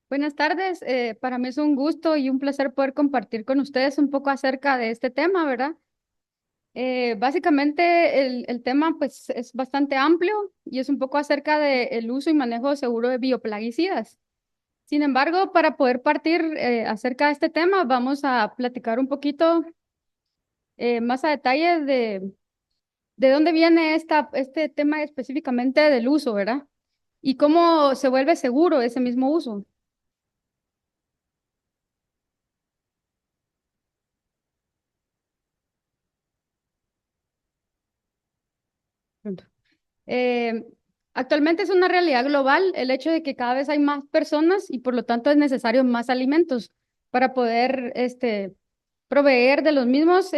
Buenas tardes, para mí es un gusto y un placer poder compartir con ustedes un poco acerca de este tema, ¿verdad? Básicamente el tema pues es bastante amplio y es un poco acerca del uso y manejo seguro de bioplaguicidas. Sin embargo, para poder partir acerca de este tema, vamos a platicar un poquito más a detalle de dónde viene este tema específicamente del uso, ¿verdad? Y cómo se vuelve seguro ese mismo uso. Eh, Actualmente es una realidad global el hecho de que cada vez hay más personas y por lo tanto es necesario más alimentos para poder proveer de los mismos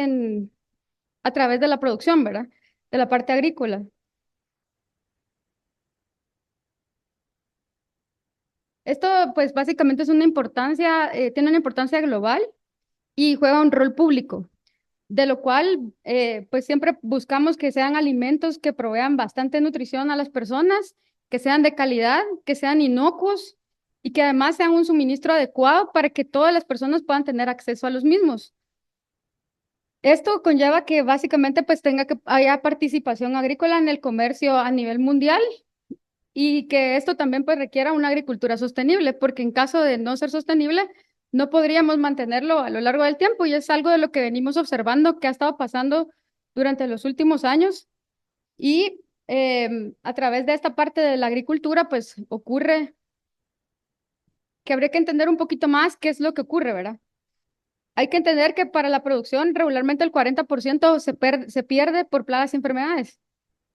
a través de la producción, ¿verdad? De la parte agrícola. Esto pues básicamente es una importancia, tiene una importancia global y juega un rol público, de lo cual pues siempre buscamos que sean alimentos que provean bastante nutrición a las personas, que sean de calidad, que sean inocuos y que además sean un suministro adecuado para que todas las personas puedan tener acceso a los mismos. Esto conlleva que básicamente pues tenga que haya participación agrícola en el comercio a nivel mundial y que esto también pues requiera una agricultura sostenible, porque en caso de no ser sostenible, no podríamos mantenerlo a lo largo del tiempo y es algo de lo que venimos observando que ha estado pasando durante los últimos años y a través de esta parte de la agricultura pues ocurre que habría que entender un poquito más qué es lo que ocurre, ¿verdad? Hay que entender que para la producción regularmente el 40% se pierde por plagas y enfermedades.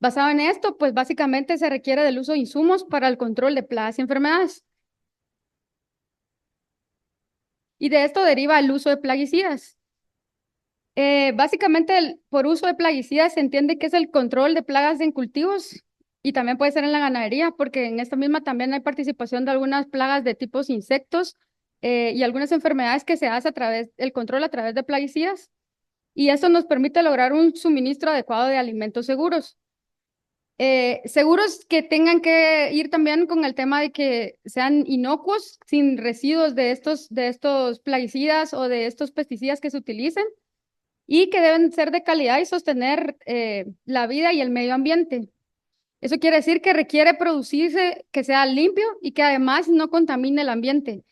Basado en esto, pues básicamente se requiere del uso de insumos para el control de plagas y enfermedades. Y de esto deriva el uso de plaguicidas. Básicamente, por uso de plaguicidas se entiende que es el control de plagas en cultivos y también puede ser en la ganadería, porque en esta misma también hay participación de algunas plagas de tipos insectos y algunas enfermedades que se hace a través del control a través de plaguicidas. Y esto nos permite lograr un suministro adecuado de alimentos seguros. Seguros que tengan que ir también con el tema de que sean inocuos, sin residuos de estos plaguicidas o de estos pesticidas que se utilicen y que deben ser de calidad y sostener la vida y el medio ambiente. Eso quiere decir que requiere producirse que sea limpio y que además no contamine el ambiente.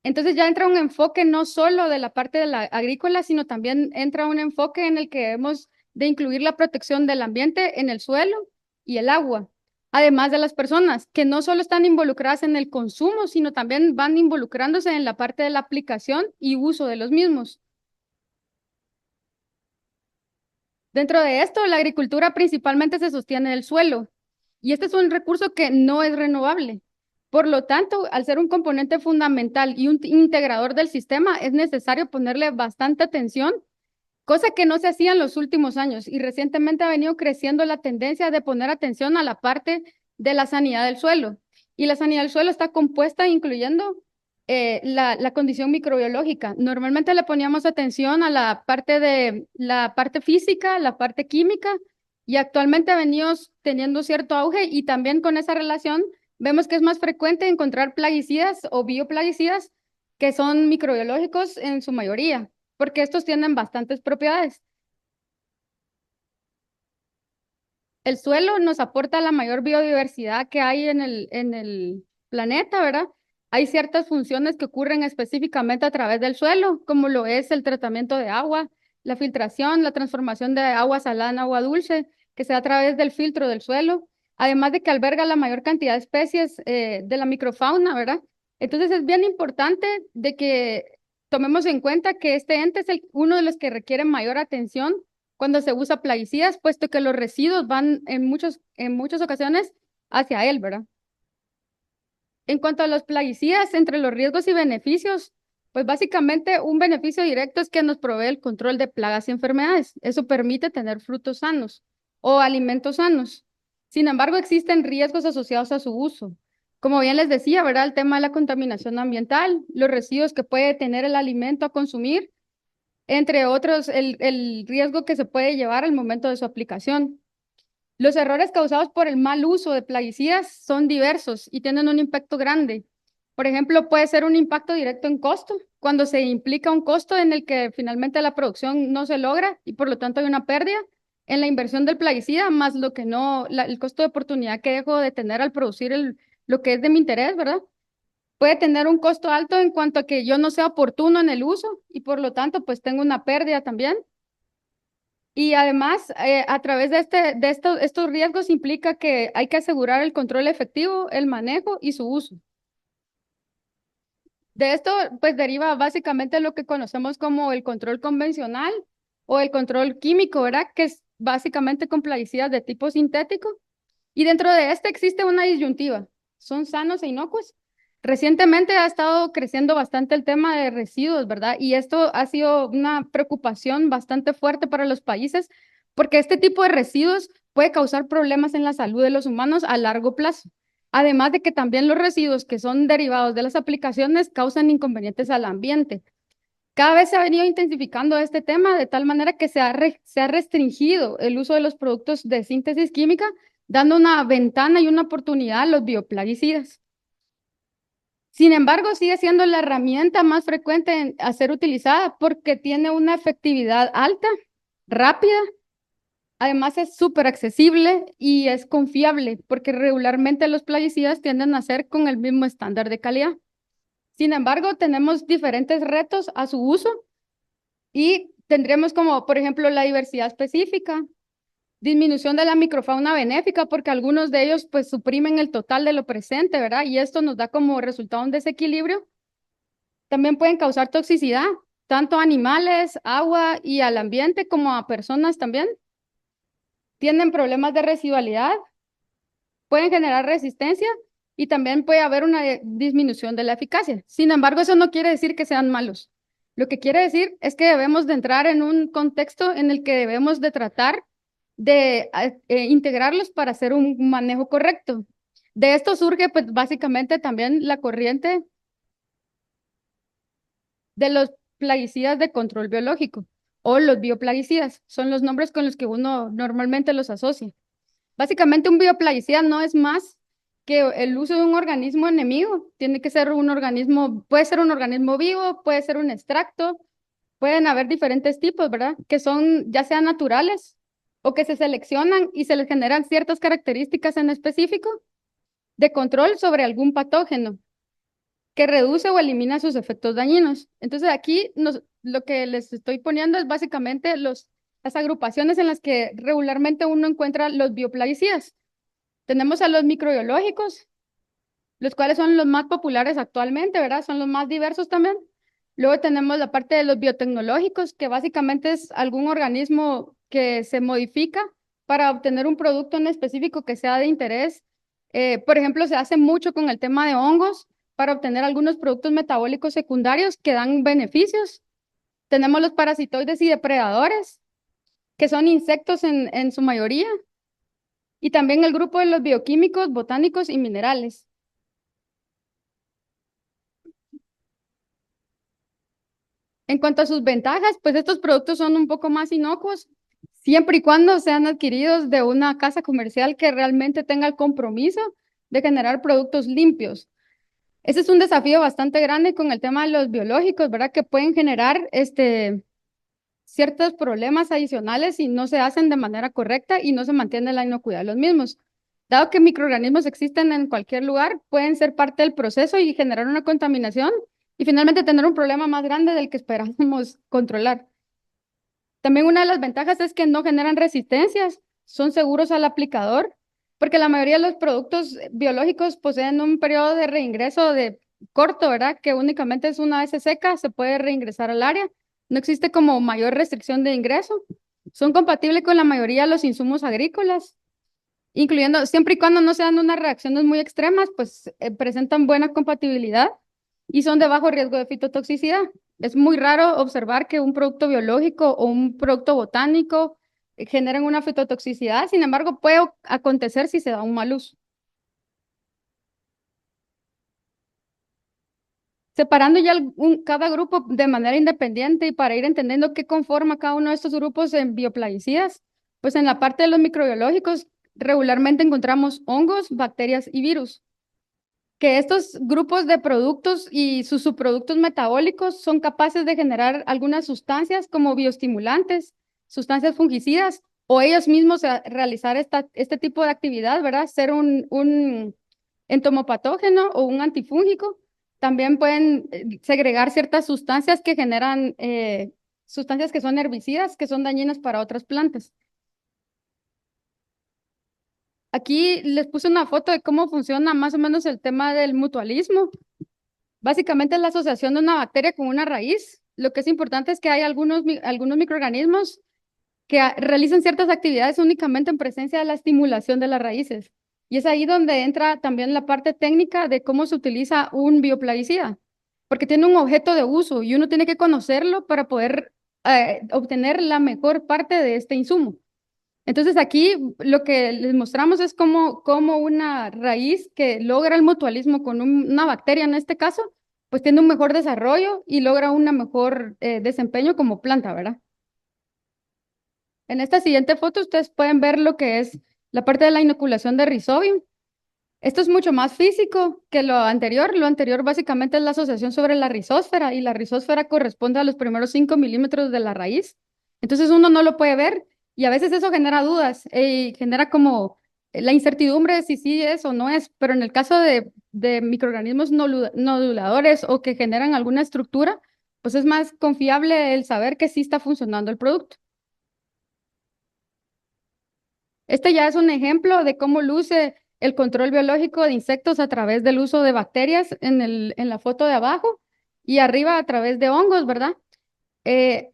Entonces ya entra un enfoque no solo de la parte de la agrícola, sino también entra un enfoque en el que debemos de incluir la protección del ambiente en el suelo y el agua, además de las personas que no solo están involucradas en el consumo, sino también van involucrándose en la parte de la aplicación y uso de los mismos. Dentro de esto, la agricultura principalmente se sostiene del suelo y este es un recurso que no es renovable. Por lo tanto, al ser un componente fundamental y un integrador del sistema, es necesario ponerle bastante atención, cosa que no se hacía en los últimos años y recientemente ha venido creciendo la tendencia de poner atención a la parte de la sanidad del suelo. Y la sanidad del suelo está compuesta incluyendo la condición microbiológica. Normalmente le poníamos atención a la parte de la parte física, la parte química, y actualmente venimos teniendo cierto auge y también con esa relación vemos que es más frecuente encontrar plaguicidas o bioplaguicidas que son microbiológicos en su mayoría, porque estos tienen bastantes propiedades. El suelo nos aporta la mayor biodiversidad que hay en el planeta, ¿verdad? Hay ciertas funciones que ocurren específicamente a través del suelo, como lo es el tratamiento de agua, la filtración, la transformación de agua salada en agua dulce, que se da a través del filtro del suelo, además de que alberga la mayor cantidad de especies de la microfauna, ¿verdad? Entonces es bien importante de que tomemos en cuenta que este ente es uno de los que requiere mayor atención cuando se usa plaguicidas, puesto que los residuos van en muchas ocasiones hacia él, ¿verdad? En cuanto a los plaguicidas, entre los riesgos y beneficios, pues básicamente un beneficio directo es que nos provee el control de plagas y enfermedades. Eso permite tener frutos sanos o alimentos sanos. Sin embargo, existen riesgos asociados a su uso. Como bien les decía, ¿verdad? El tema de la contaminación ambiental, los residuos que puede tener el alimento a consumir, entre otros, el riesgo que se puede llevar al momento de su aplicación. Los errores causados por el mal uso de plaguicidas son diversos y tienen un impacto grande. Por ejemplo, puede ser un impacto directo en costo, cuando se implica un costo en el que finalmente la producción no se logra y por lo tanto hay una pérdida en la inversión del plaguicida, más lo que no, el costo de oportunidad que dejo de tener al producir lo que es de mi interés, ¿verdad? Puede tener un costo alto en cuanto a que yo no sea oportuno en el uso y por lo tanto pues tengo una pérdida también. Y además, a través estos riesgos implica que hay que asegurar el control efectivo, el manejo y su uso. De esto, pues deriva básicamente lo que conocemos como el control convencional o el control químico, ¿verdad? Que es básicamente con plaguicidas de tipo sintético. Y dentro de este existe una disyuntiva. ¿Son sanos e inocuos? Recientemente ha estado creciendo bastante el tema de residuos, ¿verdad? Y esto ha sido una preocupación bastante fuerte para los países porque este tipo de residuos puede causar problemas en la salud de los humanos a largo plazo. Además de que también los residuos que son derivados de las aplicaciones causan inconvenientes al ambiente. Cada vez se ha venido intensificando este tema de tal manera que se ha restringido el uso de los productos de síntesis química, dando una ventana y una oportunidad a los bioplaguicidas. Sin embargo, sigue siendo la herramienta más frecuente a ser utilizada porque tiene una efectividad alta, rápida. Además es súper accesible y es confiable porque regularmente los plaguicidas tienden a ser con el mismo estándar de calidad. Sin embargo, tenemos diferentes retos a su uso y tendremos como, por ejemplo, la diversidad específica, disminución de la microfauna benéfica porque algunos de ellos pues suprimen el total de lo presente, ¿verdad? Y esto nos da como resultado un desequilibrio. También pueden causar toxicidad, tanto a animales, agua y al ambiente como a personas también. Tienen problemas de residualidad, pueden generar resistencia y también puede haber una disminución de la eficacia. Sin embargo, eso no quiere decir que sean malos. Lo que quiere decir es que debemos de entrar en un contexto en el que debemos de tratar de integrarlos para hacer un manejo correcto. De esto surge pues básicamente también la corriente de los plaguicidas de control biológico o los bioplaguicidas. Son los nombres con los que uno normalmente los asocia. Básicamente un bioplaguicida no es más que el uso de un organismo enemigo. Tiene que ser un organismo, puede ser un organismo vivo, puede ser un extracto, pueden haber diferentes tipos, ¿verdad? Que son ya sean naturales o que se seleccionan y se les generan ciertas características en específico de control sobre algún patógeno que reduce o elimina sus efectos dañinos. Entonces aquí lo que les estoy poniendo es básicamente las agrupaciones en las que regularmente uno encuentra los bioplaguicidas. Tenemos a los microbiológicos, los cuales son los más populares actualmente, ¿verdad? Son los más diversos también. Luego tenemos la parte de los biotecnológicos, que básicamente es algún organismo que se modifica para obtener un producto en específico que sea de interés. Por ejemplo, se hace mucho con el tema de hongos para obtener algunos productos metabólicos secundarios que dan beneficios. Tenemos los parasitoides y depredadores, que son insectos en su mayoría, y también el grupo de los bioquímicos, botánicos y minerales. En cuanto a sus ventajas, pues estos productos son un poco más inocuos, siempre y cuando sean adquiridos de una casa comercial que realmente tenga el compromiso de generar productos limpios. Ese es un desafío bastante grande con el tema de los biológicos, ¿verdad? Que pueden generar ciertos problemas adicionales si no se hacen de manera correcta y no se mantiene la inocuidad de los mismos. Dado que microorganismos existen en cualquier lugar, pueden ser parte del proceso y generar una contaminación y finalmente tener un problema más grande del que esperábamos controlar. También una de las ventajas es que no generan resistencias, son seguros al aplicador, porque la mayoría de los productos biológicos poseen un periodo de reingreso de corto, ¿verdad? Que únicamente es una vez se seca, se puede reingresar al área. No existe como mayor restricción de ingreso. Son compatibles con la mayoría de los insumos agrícolas, incluyendo, siempre y cuando no sean unas reacciones muy extremas, pues presentan buena compatibilidad y son de bajo riesgo de fitotoxicidad. Es muy raro observar que un producto biológico o un producto botánico generen una fitotoxicidad, sin embargo, puede acontecer si se da un mal uso. Separando ya cada grupo de manera independiente y para ir entendiendo qué conforma cada uno de estos grupos en bioplaguicidas, pues en la parte de los microbiológicos regularmente encontramos hongos, bacterias y virus. que estos grupos de productos y sus subproductos metabólicos son capaces de generar algunas sustancias como bioestimulantes, sustancias fungicidas, o ellos mismos realizar este tipo de actividad, ¿verdad? Ser un entomopatógeno o un antifúngico. También pueden segregar ciertas sustancias que generan sustancias que son herbicidas, que son dañinas para otras plantas. Aquí les puse una foto de cómo funciona más o menos el tema del mutualismo. Básicamente es la asociación de una bacteria con una raíz. Lo que es importante es que hay algunos microorganismos que realizan ciertas actividades únicamente en presencia de la estimulación de las raíces. Y es ahí donde entra también la parte técnica de cómo se utiliza un bioplaguicida, porque tiene un objeto de uso y uno tiene que conocerlo para poder obtener la mejor parte de este insumo. Entonces aquí lo que les mostramos es cómo una raíz que logra el mutualismo con una bacteria en este caso, pues tiene un mejor desarrollo y logra un mejor desempeño como planta, ¿verdad? En esta siguiente foto ustedes pueden ver lo que es la parte de la inoculación de Rhizobium. Esto es mucho más físico que lo anterior. Lo anterior básicamente es la asociación sobre la rizósfera y la rizósfera corresponde a los primeros 5 milímetros de la raíz. Entonces uno no lo puede ver y a veces eso genera dudas y genera como la incertidumbre de si sí es o no es, pero en el caso de microorganismos noduladores o que generan alguna estructura, pues es más confiable el saber que sí está funcionando el producto. Este ya es un ejemplo de cómo luce el control biológico de insectos a través del uso de bacterias en la foto de abajo y arriba a través de hongos, ¿verdad? Eh,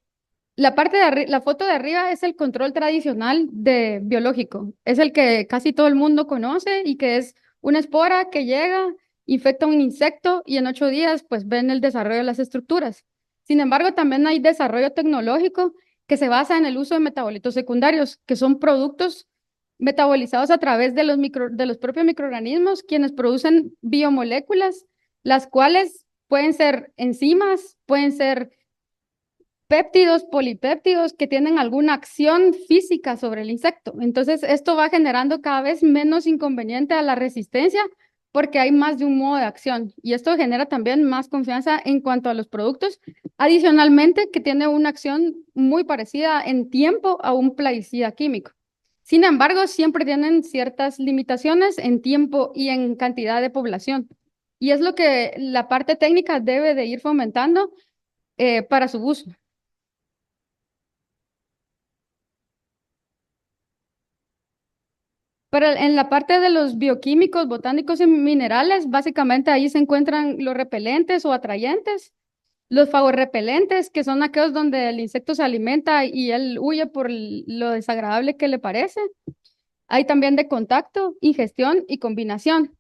la foto de arriba es el control tradicional de biológico. Es el que casi todo el mundo conoce y que es una espora que llega, infecta un insecto y en 8 días pues ven el desarrollo de las estructuras. Sin embargo, también hay desarrollo tecnológico que se basa en el uso de metabolitos secundarios, que son productos metabolizados a través de de los propios microorganismos, quienes producen biomoléculas, las cuales pueden ser enzimas, pueden ser péptidos, polipéptidos que tienen alguna acción física sobre el insecto. Entonces, esto va generando cada vez menos inconveniente a la resistencia porque hay más de un modo de acción y esto genera también más confianza en cuanto a los productos. Adicionalmente, que tiene una acción muy parecida en tiempo a un plaguicida químico. Sin embargo, siempre tienen ciertas limitaciones en tiempo y en cantidad de población. Y es lo que la parte técnica debe de ir fomentando para su uso. Pero en la parte de los bioquímicos, botánicos y minerales, básicamente ahí se encuentran los repelentes o atrayentes, los favorrepelentes, que son aquellos donde el insecto se alimenta y él huye por lo desagradable que le parece. Hay también de contacto, ingestión y combinación.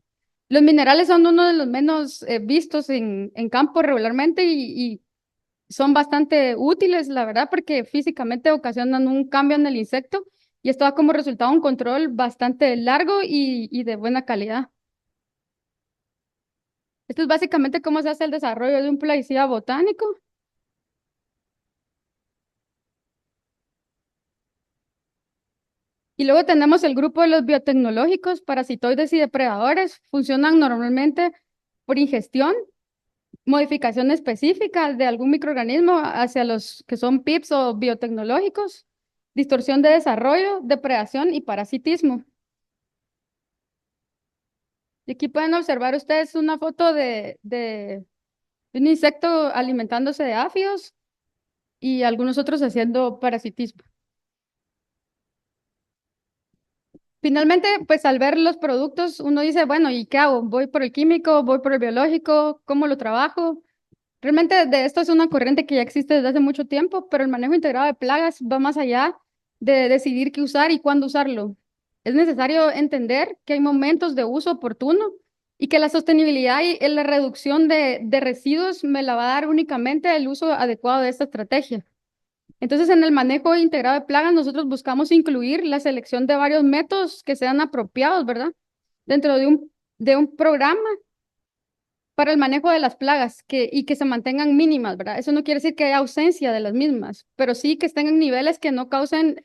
Los minerales son uno de los menos vistos en campo regularmente y son bastante útiles, la verdad, porque físicamente ocasionan un cambio en el insecto y esto da como resultado un control bastante largo y de buena calidad. Esto es básicamente cómo se hace el desarrollo de un plaguicida botánico. Y luego tenemos el grupo de los biotecnológicos, parasitoides y depredadores. Funcionan normalmente por ingestión, modificación específica de algún microorganismo hacia los que son PIPs o biotecnológicos, distorsión de desarrollo, depredación y parasitismo. Y aquí pueden observar ustedes una foto de un insecto alimentándose de áfidos y algunos otros haciendo parasitismo. Finalmente, pues al ver los productos, uno dice, bueno, ¿y qué hago? ¿Voy por el químico? ¿Voy por el biológico? ¿Cómo lo trabajo? Realmente de esto es una corriente que ya existe desde hace mucho tiempo, pero el manejo integrado de plagas va más allá de decidir qué usar y cuándo usarlo. Es necesario entender que hay momentos de uso oportuno y que la sostenibilidad y la reducción de residuos me la va a dar únicamente el uso adecuado de esta estrategia. Entonces, en el manejo integrado de plagas, nosotros buscamos incluir la selección de varios métodos que sean apropiados, ¿verdad? Dentro de un programa para el manejo de las plagas y que se mantengan mínimas, ¿verdad? Eso no quiere decir que haya ausencia de las mismas, pero sí que estén en niveles que no causen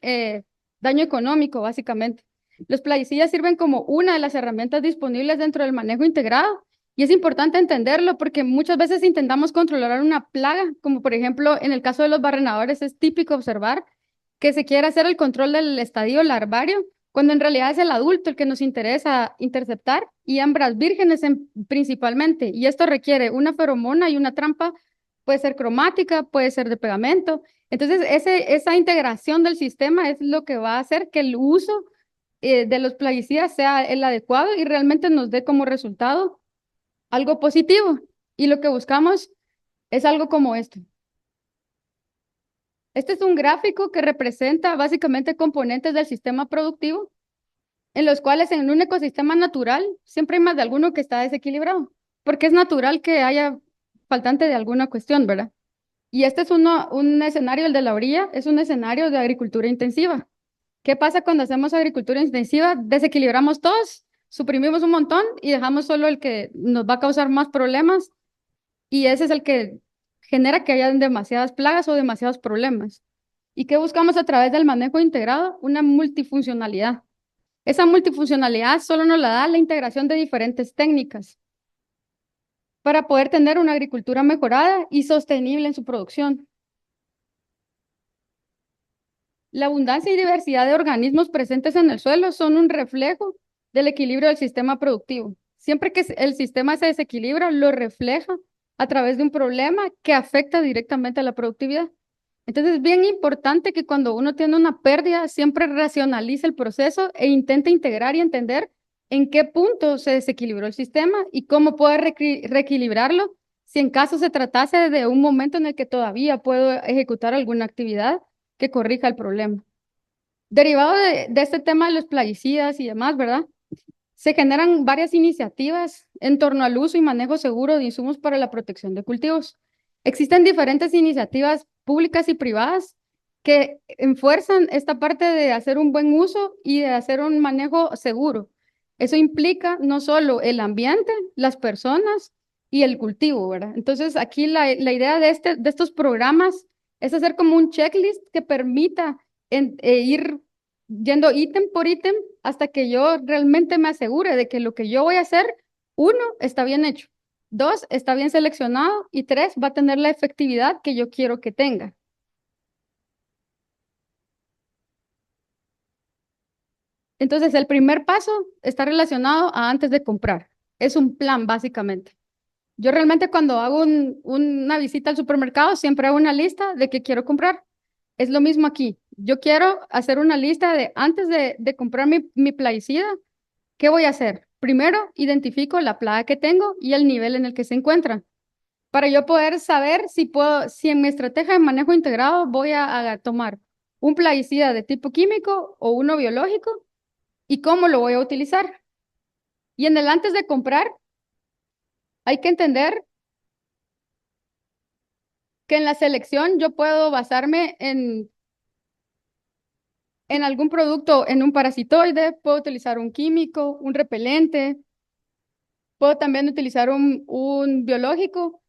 daño económico, básicamente. Los plaguicidas sirven como una de las herramientas disponibles dentro del manejo integrado Y es importante entenderlo porque muchas veces intentamos controlar una plaga, como por ejemplo en el caso de los barrenadores es típico observar que se quiere hacer el control del estadio larvario, cuando en realidad es el adulto el que nos interesa interceptar y hembras vírgenes principalmente. Y esto requiere una feromona y una trampa, puede ser cromática, puede ser de pegamento. Entonces, esa integración del sistema es lo que va a hacer que el uso de los plaguicidas sea el adecuado y realmente nos dé como resultado algo positivo. Y lo que buscamos es algo como esto. Este es un gráfico que representa básicamente componentes del sistema productivo, en los cuales en un ecosistema natural siempre hay más de alguno que está desequilibrado, porque es natural que haya faltante de alguna cuestión, ¿verdad? Y este es un escenario, el de la orilla, es un escenario de agricultura intensiva. ¿Qué pasa cuando hacemos agricultura intensiva? Desequilibramos todos, suprimimos un montón y dejamos solo el que nos va a causar más problemas y ese es el que genera que haya demasiadas plagas o demasiados problemas. ¿Y qué buscamos a través del manejo integrado? Una multifuncionalidad. Esa multifuncionalidad solo nos la da la integración de diferentes técnicas para poder tener una agricultura mejorada y sostenible en su producción. La abundancia y diversidad de organismos presentes en el suelo son un reflejo del equilibrio del sistema productivo. Siempre que el sistema se desequilibra, lo refleja a través de un problema que afecta directamente a la productividad. Entonces es bien importante que cuando uno tiene una pérdida, siempre racionalice el proceso e intente integrar y entender en qué punto se desequilibró el sistema y cómo puede reequilibrarlo si en caso se tratase de un momento en el que todavía puedo ejecutar alguna actividad que corrija el problema. Derivado de este tema de los plaguicidas y demás, ¿verdad? Se generan varias iniciativas en torno al uso y manejo seguro de insumos para la protección de cultivos. Existen diferentes iniciativas públicas y privadas que enfuerzan esta parte de hacer un buen uso y de hacer un manejo seguro. Eso implica no solo el ambiente, las personas y el cultivo, ¿verdad? Entonces, aquí la idea de estos programas es hacer como un checklist que permita ir yendo ítem por ítem hasta que yo realmente me asegure de que lo que yo voy a hacer, uno, está bien hecho, dos, está bien seleccionado y tres, va a tener la efectividad que yo quiero que tenga. Entonces, el primer paso está relacionado a antes de comprar. Es un plan, básicamente. Yo realmente cuando hago una visita al supermercado, siempre hago una lista de qué quiero comprar. Es lo mismo aquí. Yo quiero hacer una lista de antes de comprar mi plaguicida, ¿qué voy a hacer? Primero, identifico la plaga que tengo y el nivel en el que se encuentra, para yo poder saber si en mi estrategia de manejo integrado voy a tomar un plaguicida de tipo químico o uno biológico y cómo lo voy a utilizar. Y en el antes de comprar, hay que entender que en la selección yo puedo basarme en algún producto, en un parasitoide, puedo utilizar un químico, un repelente, puedo también utilizar un biológico.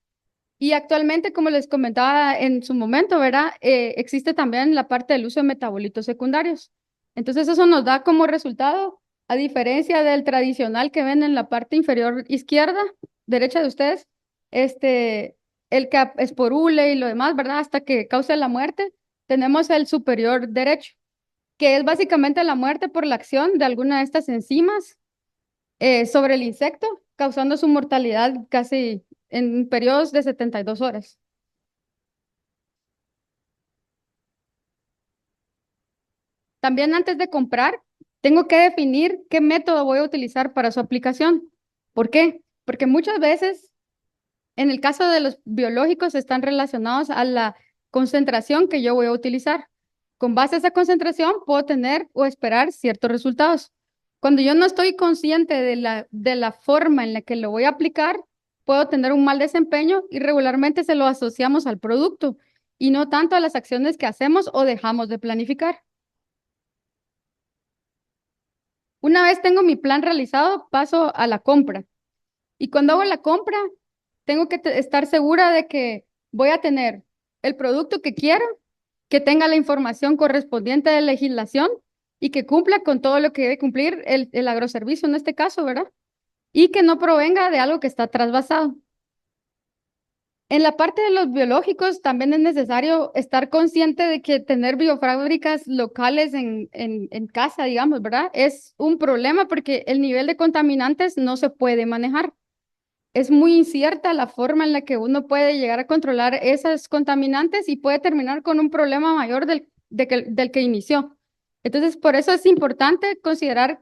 Y actualmente, como les comentaba en su momento, ¿verdad? Existe también la parte del uso de metabolitos secundarios. Entonces, eso nos da como resultado, a diferencia del tradicional que ven en la parte inferior izquierda, derecha de ustedes, este, el que esporule y lo demás, ¿verdad? Hasta que cause la muerte, tenemos el superior derecho, que es básicamente la muerte por la acción de alguna de estas enzimas sobre el insecto, causando su mortalidad casi en periodos de 72 horas. También antes de comprar, tengo que definir qué método voy a utilizar para su aplicación. ¿Por qué? Porque muchas veces, en el caso de los biológicos, están relacionados a la concentración que yo voy a utilizar. Con base a esa concentración, puedo tener o esperar ciertos resultados. Cuando yo no estoy consciente de la forma en la que lo voy a aplicar, puedo tener un mal desempeño y regularmente se lo asociamos al producto y no tanto a las acciones que hacemos o dejamos de planificar. Una vez tengo mi plan realizado, paso a la compra. Y cuando hago la compra, tengo que estar segura de que voy a tener el producto que quiero, que tenga la información correspondiente de legislación y que cumpla con todo lo que debe cumplir el agroservicio en este caso, ¿verdad? y que no provenga de algo que está trasvasado. En la parte de los biológicos también es necesario estar consciente de que tener biofábricas locales en casa, digamos, ¿verdad? Es un problema porque el nivel de contaminantes no se puede manejar. Es muy incierta la forma en la que uno puede llegar a controlar esos contaminantes y puede terminar con un problema mayor del que inició. Entonces, por eso es importante considerar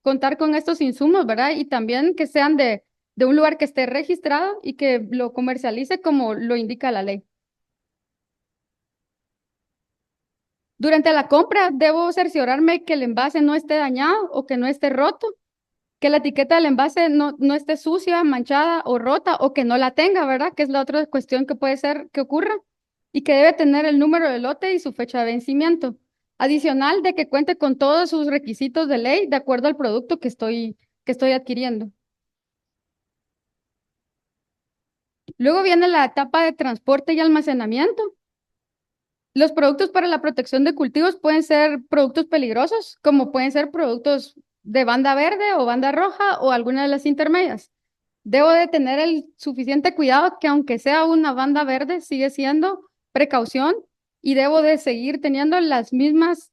contar con estos insumos, ¿verdad? Y también que sean de un lugar que esté registrado y que lo comercialice como lo indica la ley. Durante la compra, debo cerciorarme que el envase no esté dañado o que no esté roto, que la etiqueta del envase no esté sucia, manchada o rota o que no la tenga, ¿verdad? Que es la otra cuestión que puede ser que ocurra y que debe tener el número de lote y su fecha de vencimiento. Adicional de que cuente con todos sus requisitos de ley de acuerdo al producto que estoy adquiriendo. Luego viene la etapa de transporte y almacenamiento. Los productos para la protección de cultivos pueden ser productos peligrosos, como pueden ser productos de banda verde o banda roja o alguna de las intermedias. Debo de tener el suficiente cuidado que aunque sea una banda verde, sigue siendo precaución y debo de seguir teniendo los mismos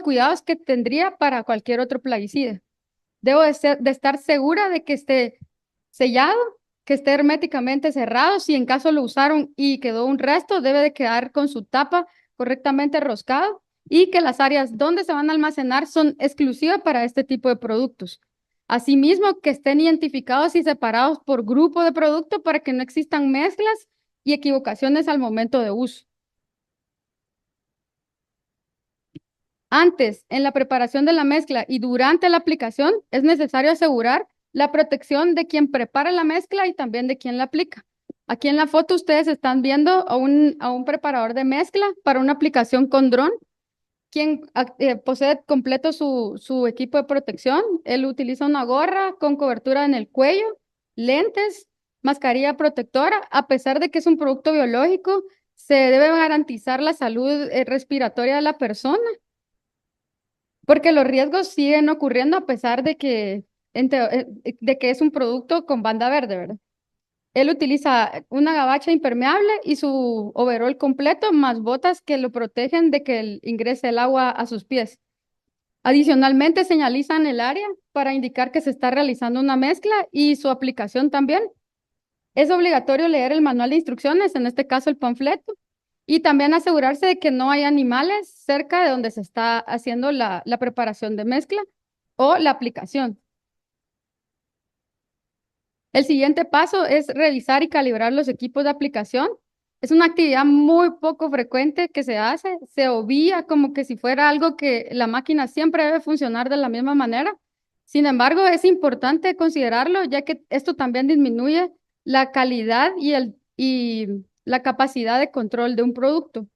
cuidados que tendría para cualquier otro plaguicida. Debo de estar segura de que esté sellado, que esté herméticamente cerrado. Si en caso lo usaron y quedó un resto, debe de quedar con su tapa correctamente roscado y que las áreas donde se van a almacenar son exclusivas para este tipo de productos. Asimismo, que estén identificados y separados por grupo de producto para que no existan mezclas y equivocaciones al momento de uso. Antes, en la preparación de la mezcla y durante la aplicación, es necesario asegurar la protección de quien prepara la mezcla y también de quien la aplica. Aquí en la foto ustedes están viendo a un preparador de mezcla para una aplicación con dron, quien posee completo su equipo de protección. Él utiliza una gorra con cobertura en el cuello, lentes, mascarilla protectora. A pesar de que es un producto biológico, se debe garantizar la salud respiratoria de la persona porque los riesgos siguen ocurriendo a pesar de que es un producto con banda verde, ¿verdad? Él utiliza una gabacha impermeable y su overol completo, más botas que lo protegen de que ingrese el agua a sus pies. Adicionalmente, señalizan el área para indicar que se está realizando una mezcla y su aplicación también. Es obligatorio leer el manual de instrucciones, en este caso el panfleto, y también asegurarse de que no hay animales cerca de donde se está haciendo la preparación de mezcla o la aplicación. El siguiente paso es revisar y calibrar los equipos de aplicación. Es una actividad muy poco frecuente que se hace, se obvia como que si fuera algo que la máquina siempre debe funcionar de la misma manera. Sin embargo, es importante considerarlo ya que esto también disminuye la calidad y la capacidad de control de un producto.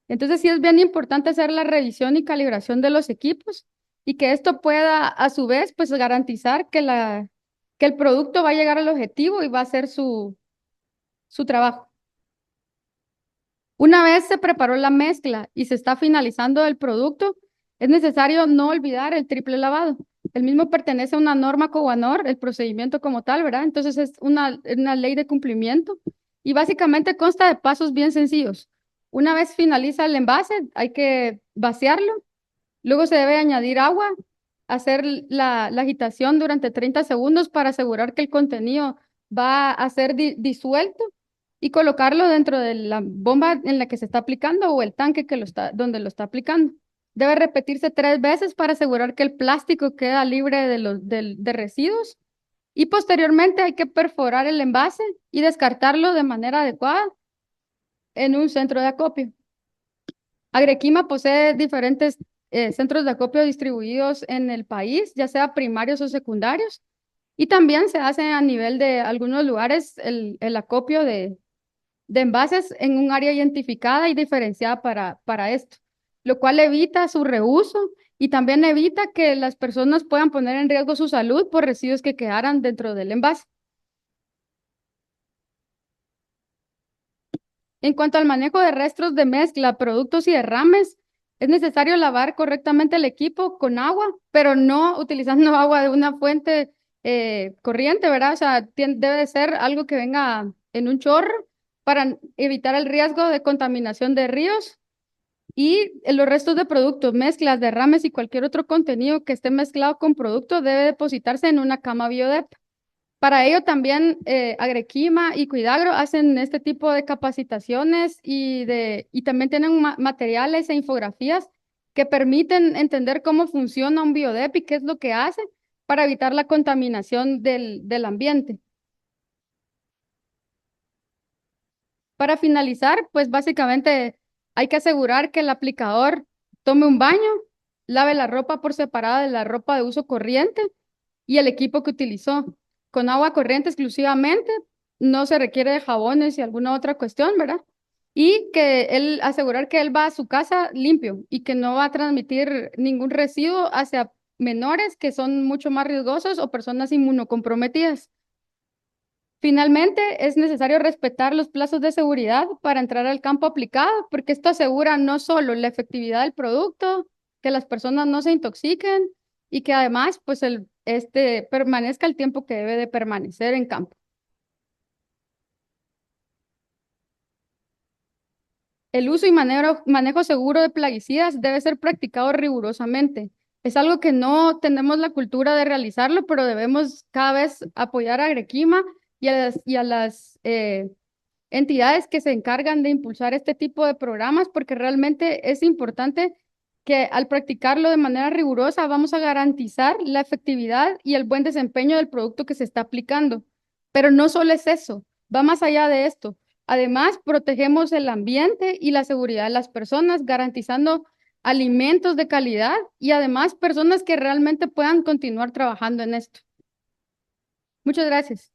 Entonces, sí es bien importante hacer la revisión y calibración de los equipos y que esto pueda, a su vez, pues garantizar que el producto va a llegar al objetivo y va a hacer su trabajo. Una vez se preparó la mezcla y se está finalizando el producto, es necesario no olvidar el triple lavado. El mismo pertenece a una norma Cobanor, el procedimiento como tal, ¿verdad? Entonces es una ley de cumplimiento y básicamente consta de pasos bien sencillos. Una vez finaliza el envase, hay que vaciarlo. Luego se debe añadir agua, hacer la agitación durante 30 segundos para asegurar que el contenido va a ser disuelto y colocarlo dentro de la bomba en la que se está aplicando o el tanque donde lo está aplicando. Debe repetirse 3 veces para asegurar que el plástico queda libre de residuos y posteriormente hay que perforar el envase y descartarlo de manera adecuada en un centro de acopio. Agrequima posee diferentes centros de acopio distribuidos en el país, ya sea primarios o secundarios, y también se hace a nivel de algunos lugares el acopio de envases en un área identificada y diferenciada para esto, lo cual evita su reuso y también evita que las personas puedan poner en riesgo su salud por residuos que quedaran dentro del envase. En cuanto al manejo de restos de mezcla, productos y derrames, Es necesario lavar correctamente el equipo con agua, pero no utilizando agua de una fuente corriente, ¿verdad? O sea, debe de ser algo que venga en un chorro para evitar el riesgo de contaminación de ríos y los restos de productos, mezclas, derrames y cualquier otro contenido que esté mezclado con producto debe depositarse en una cama biodep. Para ello también Agrequima y Cuidagro hacen este tipo de capacitaciones y también tienen materiales e infografías que permiten entender cómo funciona un biodep y qué es lo que hace para evitar la contaminación del ambiente. Para finalizar, pues básicamente hay que asegurar que el aplicador tome un baño, lave la ropa por separada de la ropa de uso corriente y el equipo que utilizó. Con agua corriente exclusivamente, no se requiere de jabones y alguna otra cuestión, ¿verdad? Y que él, asegurar que él va a su casa limpio y que no va a transmitir ningún residuo hacia menores que son mucho más riesgosos o personas inmunocomprometidas. Finalmente, es necesario respetar los plazos de seguridad para entrar al campo aplicado, porque esto asegura no solo la efectividad del producto, que las personas no se intoxiquen y que además, pues, permanezca el tiempo que debe de permanecer en campo. El uso y manejo seguro de plaguicidas debe ser practicado rigurosamente. Es algo que no tenemos la cultura de realizarlo, pero debemos cada vez apoyar a Arequima y a las entidades que se encargan de impulsar este tipo de programas, porque realmente es importante que al practicarlo de manera rigurosa vamos a garantizar la efectividad y el buen desempeño del producto que se está aplicando. Pero no solo es eso, va más allá de esto. Además, protegemos el ambiente y la seguridad de las personas, garantizando alimentos de calidad y además personas que realmente puedan continuar trabajando en esto. Muchas gracias.